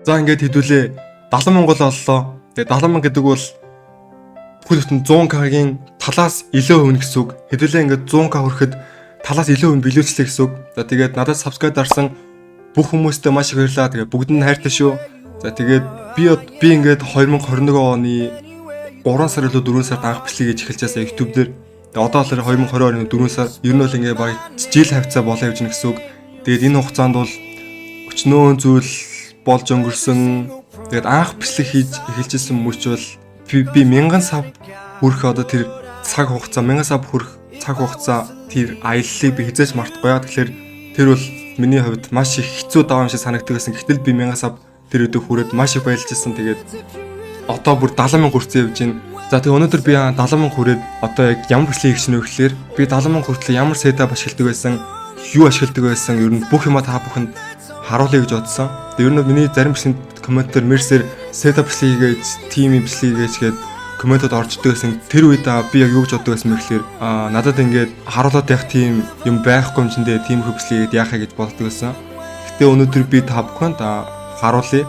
За ингээд хэдүүлээ 70 Монгол оллоо. Тэгээ 70 мянга гэдэг бол бүхэл бүтэн 100k-гийн талаас илүү хөвнө гэсэн үг. Хэдүүлээ ингээд 100k хүрэхэд талаас илүү хөвнө билүүчлээ гэсэн үг. За тэгээд надад subscribe дарсан бүх хүмүүстээ маш их баярлалаа. Тэгээ бүгд нь хайртай шүү. За тэгээд би ингээд 2021 оны 3 сар илүү 4 сард анх бичлэг хийж эхэлж байсан YouTube дээр. Тэгээ одоо л 2020 оны 4 сар ер нь бол ингээд баг жил хавцаа болоо явж гэнэ гэсэн үг. Тэгээд энэ хугацаанд бол өчнөө зүйл болж өнгөрсөн. Тэгээд анх бичлэг хийж эхэлжсэн мөрч бол би 1000 сав хүрэх одоо тэр цаг хугацаа 1000 сав хүрэх цаг хугацаа тэр аяллыг би хизээж мартахгүй яа. Тэгэхээр тэр бол миний хувьд маш их хэцүү даваа юм шиг санагддаг байсан. Гэтэл би 1000 сав тэр өдөө хүрээд маш их баярлж байсан. Тэгээд одоо бүр 70 мянга хүрсэн явж байна. За тэгээ өнөөдөр би 70 мянга хүрээд одоо яг ямар бичлэг хийж гэнэ вэ гэхээр би 70 мянга хүртэл ямар setup ашигладаг байсан, юу ашигладаг байсан, ер нь бүх юма та бүхэнд харуулъя гэж бодсон. Ер нь миний зарим бичлэгийн комментээр мерсээр setup бичлэг хийж, team бичлэг хийж гээд комментод орждог байсан. Тэр үед би яг юу гэж боддог байсан бэ гэхээр надад ингээд харуулаад явах team юм байхгүй юм чиндээ team бичлэг гээд яахаа гэж боддог байсан. Гэтэ өнөөдөр би та бүхэнд харуулъя.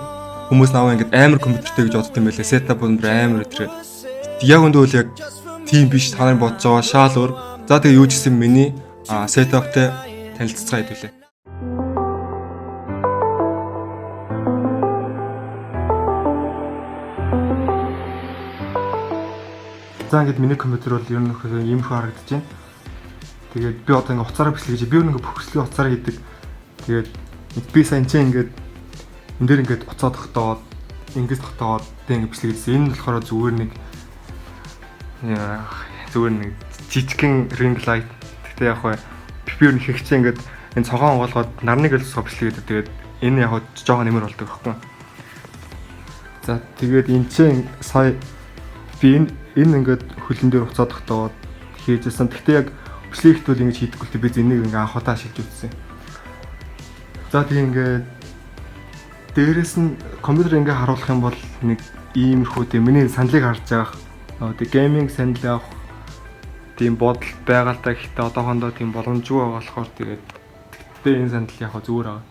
Хүмүүс наваа ингээд амар компьютертэй гэж боддог юм байлээ. Setup өндөр амар өдрөө. Яг өндөө л яг team биш та нарын бодож байгаа шаал өөр. За тэгээ юу ч гэсэн миний setup-тэй танилццгаа хэдүүлээ. За ингээд миний компьютер бол ер нь ийм их харагдаж байна. Тэгээд би одоо ингээд уцаараа бичлэг хийж би өөр ингээд бүх бичлэгийг уцаараа хийдэг. Тэгээд би сайн чи ингээд энэ дээр ингээд уцаа тогтоод ингээс тогтоод тэг ингээд бичлэг хийсэн. Энэ болохоор зүгээр нэг жижигхэн ring light. Тэгтээ яг би өөр нэг ихчээ ингээд энэ цогоон онгоолгоод нарныг л цог бичлэг хийдэг. Тэгээд энэ яг жоохон нэмэр болдог байхгүй. За тэгээд энэ чинь сая би энэ ингээд хөлн дээр уцаа тогтоод хийжсэн. Тэгтээ яг бичлэг хийхдээ ингэж хийдэггүй л би энийг ингээ анх удаа ашиглаж үзсэн. За тэгээ ингээд дээрээс нь компьютер ингээ харуулах юм бол нэг иймэрхүү тийм миний саналыг харж байгаа. Тэгээ гейминг санал авах тийм бодол байгaalтай гэхдээ одоохондоо тийм боломжгүй байгаа болохоор тэгээд тэгтээ энэ санал яг зүгээр байгаа.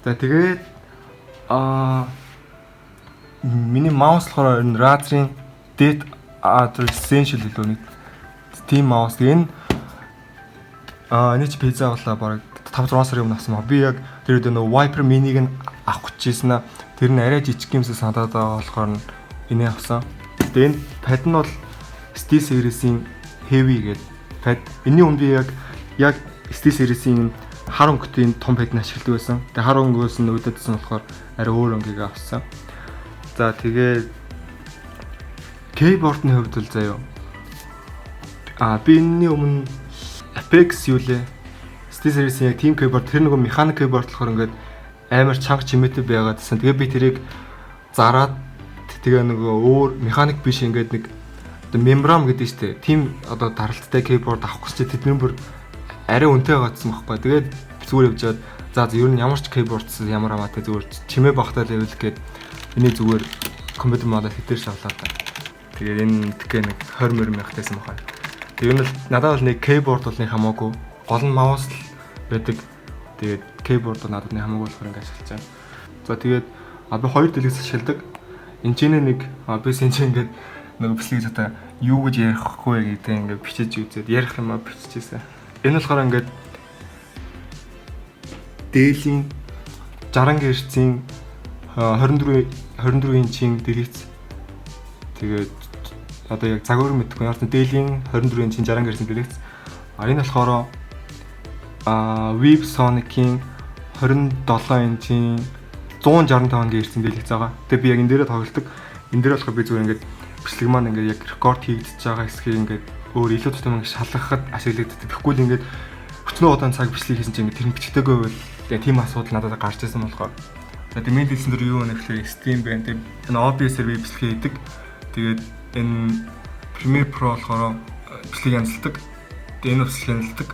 За тэгээд миний маус болохоор энэ Razer-ийн Dead Essential илүү нэг тийм маус. Тэгээ энэ ч пизза болоо бараг 5-6 сарын өмнө авсан ба. Би яг тэр үед нөө Viper Mini-г нь авах гэж байсан аа. Тэр нь арай жижиг юмсаа санагдаад байгаа болохоор энэ авсан. Тэгээ энэ пад нь бол Steel Series-ийн Heavy гэдэг пад. Энийн өмнө би яг Steel Series-ийн хар өнгөтэй том пад нь ашигладаг байсан. Тэгээ хар өнгөөс нь өөдөдсөн болохоор арай өөр өнгөийг авсан. За тэгээ keyboard-ны хувьд л заяа. Би энэний өмнө Apex юу лээ? Steel Series-ийн яг team keyboard тэр нөгөө mechanic keyboard болохоор ингээд амар чанга чимээтэй байгаад байсан. Тэгээ би тэрийг зараад тэгээ нөгөө өөр mechanic биш ингээд нэг membrane гэдэг нь шүү дээ. Team одоо даралттай keyboard авах гэж тэдний бүр арай үнэтэй байгаадсан байхгүй. Тэгээд зүгээр явж чад за ер нь ямар ч keyboardс ямар хамаатай зүгээр чимээ багтаа level гээд энийг зүгээр компьютер модал хитэр шавлаа та. Тэгээд энэ тэгэхээр нэг 20 мянгатайсан баха. Тэгээд энэ надад бол нэг keyboard бол нэг хамаагүй. Гол нь маус л байдаг. Тэгээд keyboard надад нэг хамаагүй болохоор ингээд ашиглаж байгаа. За тэгээд би хоёр дэлгэц ашигладаг. Энд чинь нэг би сэнч ингээд нэг бичлэг цата юу гэж ярихгүй гэдэг ингээд бичиж үзээд ярих юм биччихсэн. Энэ болохоор ингээд Dell-ийн 60 Hz-ийн 24 инчийн дэлгэц. Тэгээд одоо яг загвар мэдгүй яарсан Dell-ийн 24 инчийн 60 Hz дэлгэц. Энэ болохоор ViewSonic-ийн 27 инчийн 165 Hz дэлгэц байгаа. Тэгээ би яг энэ дээрээ тоглолдог. Энэ дээр болохоор би зүгээр ингээд бичлэг маань ингээд яг рекорд хийгдэж байгаа хэсгийг ингээд өөр илүү тутам ингээд шалгахад ашиглагддаг. Тэгэхгүй л ингээд өчнөө удаан цаг бичлэг хийсэн чинь ингээд тэр бичгтэйгүй бол тэгээ тийм асуудал надад гарч ирсэн болохоор. Тэгээд миний хэлсэн дээр юу вэ гэхээр Steam байна. Тэгээд энэ OBS-ээр би бичлэг хийдэг. Тэгээд энэ Premiere Pro болохоор бичлэг янзалдаг. Тэгээд энэ бичлэг янзалдаг.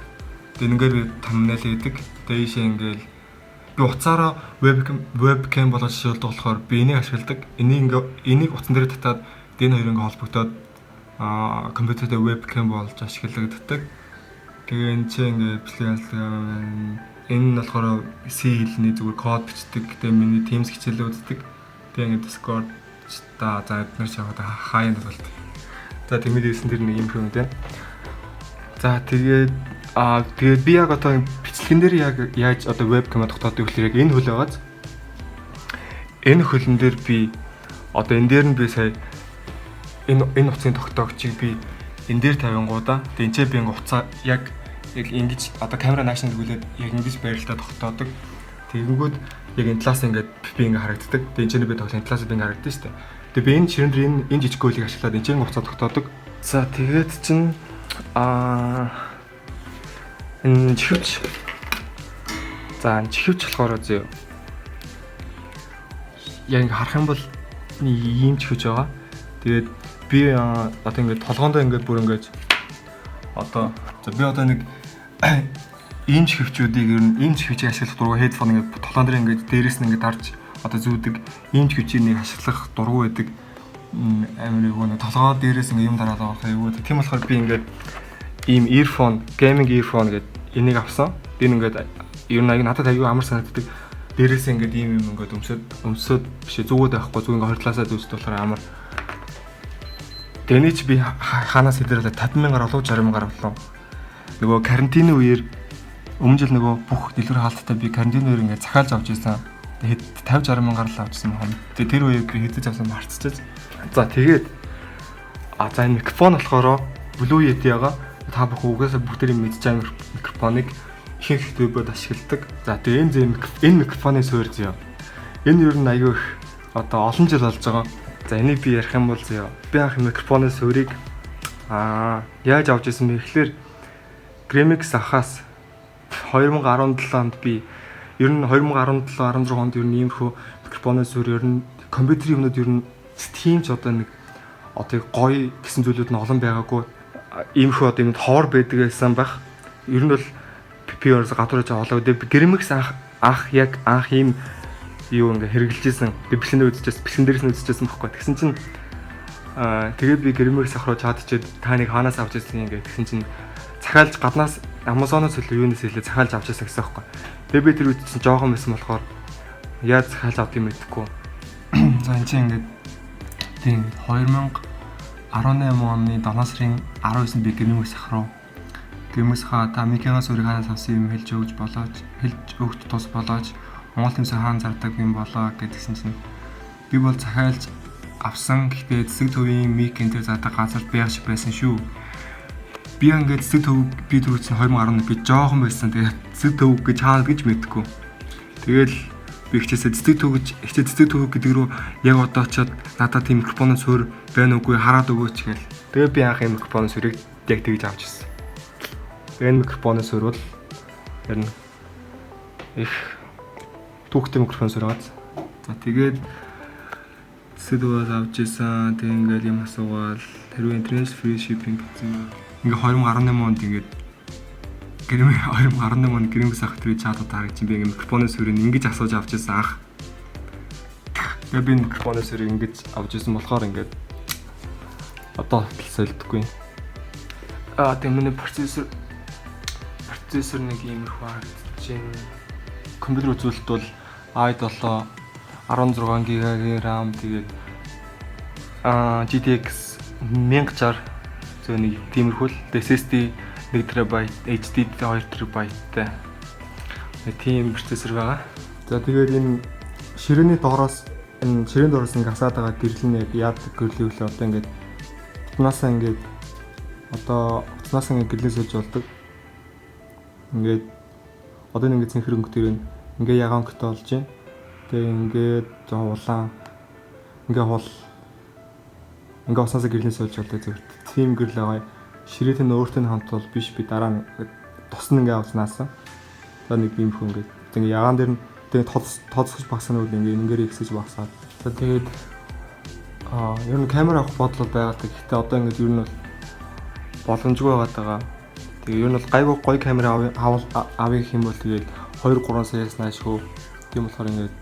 Тэгээд ингээд би thumbnail хийдэг. Тэгээд ийшээ ингээд би уцаараа webcam болоод шилдэг болохоор би энийг ашигладаг. Энийг утсан дээр татаад энэ хоёр ингээ холбогдоод компьютертэй webcam болж ашиглагддаг. Тэгээ энэ чинь ингээ бичлэг янзлага энэ нь болохоор C хэлний зүгээр код бичдэг. Тэгээ миний Teams хичээлээ үздэг. Тэгээ Discord та за эдгээр шаваад хаяанд болт. За тэмээдсэн тэр нэг юм юм дээ. За тэгээд би яг одоо бичлэгэн дээр яг яаж одоо вебкам тогтоодог вэ гэхээр яг энэ хөл байгааз. Энэ хөлн дээр би одоо энэ дээр нь би сая энэ утсыг тогтоогчийг би энэ дээр тавингуудаа тэгээ энэ би уцаа яг ингэж одоо камера наашныг хүлээд яг ингэж байралтаа тогтоодог. Тэгэнгүүт яг энэ талаас ингээд би ингээ харагддаг. Тэгээ энэ би тоглох энэ талаас би ингээ харагддаг шүү дээ. Тэгээ би энэ ширэн дээр энэ жижиг гөлийг ашиглаад энэ уцаа тогтоодог. За тэгээд чинь энэ чихвч. За энэ чихвч болохоор зөө. Яг ингээ харах юм бол ийм чихвч байгаа. Тэгээд би одоо ингээд толгоондоо ингээд бүр ингээд одоо би одоо нэг ийм чихвчүүдийг ер нь ийм чихвчийг ашиглах дургу headphone ингээд толгоон дээр ингээд дээрээс нь ингээд дарж одоо зүүдэг ийм чихвчийг нэг ашиглах дургу байдаг. Амир юу нэг толгоо дээрээс ингээд юм дараад авах юу. Тийм болохоор би ингээд ийм earphone, gaming earphone гэдэг энийг авсан. Энэ ингээд ер нь надад аюу амар санагддаг. Дээрээс ингээд ийм юм ингээд өмсөд биш зүгөөд байхгүй зүг ингээд 20 талаасаа зүүсд болохоор амар. Тэний чи би хаанаас хэдэрэлээ 50,000-аар олов 60,000-аар авлаа. Нөгөө карантины үеэр өмнө жил нөгөө бүх дэлгэр хаалттай би карантины үеэр ингээд захиалж авч ирсэн. Тэгээд 50-60,000-аар л авчихсан юм. Тэгээд тэр үеэр би хэдэж авсан марцчихсан. За тэгээд за энэ микрофон болохоор Blue Yeti байгаа. Та бүхэн угаасаа бүгдээрээ мэдж байгаа микрофоныг ихэнх төбөд ашигладаг. За тэгээд энэ микрофоны суурь зөө. Энэ ер нь аюу их одоо олон жил болж байгаа. За энийг би ярих юм бол зөө. Би анх микрофоны суурийг яаж авч ирсэн бэ гэхээр Gramix ахаас 2017 онд би ер нь 2017 16 онд ер нь иймэрхүү микрофоны суурь ер нь компьютерийн юмнууд ер нь Steam ч одоо нэг одоо гоё гэсэн зүйлүүд нь олон байгаагүй. Иймэрхүү одоо юмд хоор байдаг байсан байх. Ер нь бол PPR-с гадуурж олоо. Gramix анх яг анх ийм юу ингээ хэрэгжилжсэн. Би бэлэн дээрээс нь үзчихсэн байхгүй. Тэгсэн чинь тэгээд би Gramix ах руу чатчихэд та нэг хаанаас авч ирсэн ингээ тэгсэн чинь захиалж гаднаас Amazon-оос илүү юунаас илүү захиалж авч ирсэн гэсэн байхгүй. Тэгээд би тэр үед чинь жоохон байсан болохоор яаж захиалж авд юм мэдэхгүй. За энэ чинь ингээ тийм 2018 оны 7 сарын 19-нд би Gramix ах руу Gramix-ха та Микигийн суурийг хаанаас авсан юм хэлж өгч өгч тус болооч Монгол тэмцээн хаан зардаг юм болоо гэдгсэн чинь би бол захиалж авсан. Гэхдээ цэцэг төвийн мик энэ задаг газар байх шиг байсан шүү. Би ингээд цэцэг төв би түрүү чинь 2011 би жоохон байсан. Тэгээд цэцэг төв гэж хаана гэж мэдэхгүй. Тэгэл би ихчээсээ цэцэг төв гэдэг рүү яг одоо очиод надад тийм микрофоны суурь байна уугүй хараад өгөөч гээл. Тэгээд би анх энэ микрофоны суурийг яг тэгж авч ирсэн. Тэгээд микрофоны суурь бол ер нь их түүхтэй микрофон суурьгаад. За тэгээд сэдвээс авч ирсэн. Тэг ингээл юм асуугаал хэрвээ интернет free shipping гэсэн. Ингээ 2018 онд ингээд 2018 онд Gramix ах төрөй чатад харагч би ингээ микрофоны суурийг ингэж асууж авч ирсэн анх. Тэгээд би микрофоны суурийг ингэж авч ирсэн болохоор ингээд одоо солидгүй. Тэг миний процессор нэг юм их харагдаж байна. Компьютер үзүүлэлт бол i7 16 ГБ RAM тэгээд GTX 1060 зөний тиймэрхүүл SSD 1 TB, HDD 2 TB тийм процессор байгаа. За тэгээд энэ ширээний доороос ингээ хасаад байгаа гэрэл нь яадаг гэрлээ үлээ одоо ингээд утнаасаа ингээд гэрлээ сольж болдог. Ингээд одоо ингээд цэнхэр өнгөтөр ингээ ягаан хөтө болж байна. Тэгээ ингээд жоо улаан ингээ усаасаа гэрлээ сольж болдог зөв. Тийм гэрэл байгаа. Ширээтэй нь өөртөө хамт бол биш би дараа нь тусна ингээ авснаасан. За нэг юм хөө ингээ ягаан дээр нь тэгээ тооцох багсна үл ингээ ихсэж багсаад. За тэгээд ер нь камера авах бодлоо байгаад. Гэхдээ одоо ингээ ер нь бол боломжгүй байгаа. Тэгээ ер нь бол гайгүй гоё камера авъя гэх юм бол тэгээд 2-3 саяас нааш хөө. Тийм болохоор ингээд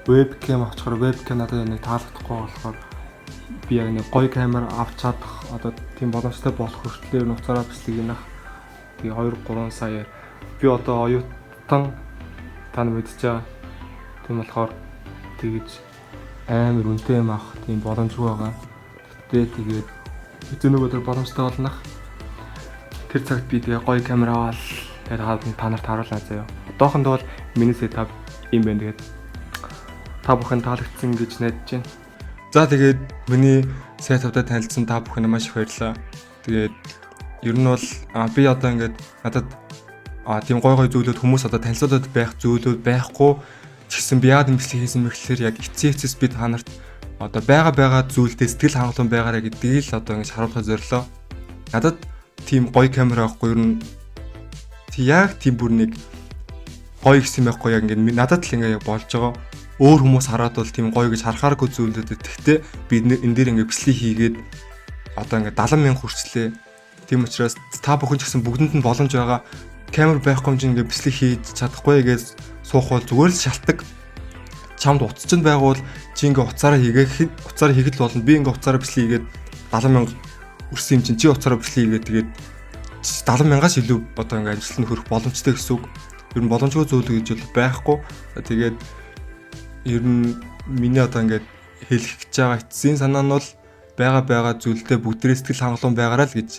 webcam авчихаар webcam надад нэг таалагдахгүй болохоор би яг нэг гоё камера авч чадах одоо тийм боломжтой болох хүртэл нуцаараа бичлэгийнах. Тэгээ 2-3 сая би одоо оюутан тань мэдчихэе. Тийм болохоор тэгэж амар үнэтэй юм авах тийм боломжгүй байгаа. Тэгээд эзэн нөгөө боломжтой болно. Тэр цагт би тэгээ гоё камер аваад тэгээд та нарт харууллаа заяа. Одоохондоо бол миний сетап юм байна. Тэгээд та бүхэн таалагдсан гэж найдаж байна. За тэгээд миний сетаптай танилцсан та бүхэнд маш их баярлалаа. Тэгээд ер нь бол би одоо ингээд надад тийм гой зүйлүүд хүмүүс одоо танилцуулаад байх зүйлүүд байхгүй ч гэсэн би яагаад имслэг хийсэн бэ гэхээр яг эцээс би та нарт одоо байгаа зүйлдээ сэтгэл хангалуун байгаараа гэдгийг л одоо ингэж харуулахад зорилоо. Надад тийм гоё камер авахгүй ер нь яг тийм бүр нэг гоё гэсэн байхгүй яг ингэ надад л ингэ болж байгаа. Өөр хүмүүс хараад бол тийм гоё гэж харахааргүй зүйлүүдэд тэгтээ би энэ дээр ингэ бичлэг хийгээд одоо ингэ 70,000 хүрчлээ. Тийм учраас та бүхэн ч гэсэн бүгдэнд нь боломж байгаа. Камер байхгүй юм чинь ингэ бичлэг хийж чадахгүй гэж суух бол зүгээр л шалтгаан. Чамд утас ч байгуул чи ингээ уцаараа хийхэд болно. Би ингээ уцаараа бичлэг хийгээд 70,000 өрсөн юм чинь чи уцаараа бичлэг хийгээд тэгээд 70,000-аас илүү одоо ингээ ажилтнанд хүрэх боломжтой гэсэн үг. Ер нь боломжгүй зүйл гэж бол байхгүй. Тэгээд ер нь миний одоо ингээ хэлэх гэж байгаа эцсийн санаа нь бол байгаа зүйлдээ бүгдээ сэтгэл хангалуун байгаарай л гэж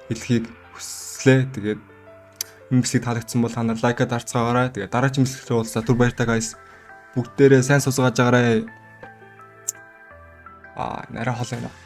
хэлхийг хүслээ. Тэгээд энэ бичлэг таалагдсан бол та нар лайкад дарцгаагаарай. Тэгээд дараагийн бичлэгээр уулзаа. Түр баяртай guys. Бүгдээрээ сайн сууцгааж байгаарай. Нарай хол юм.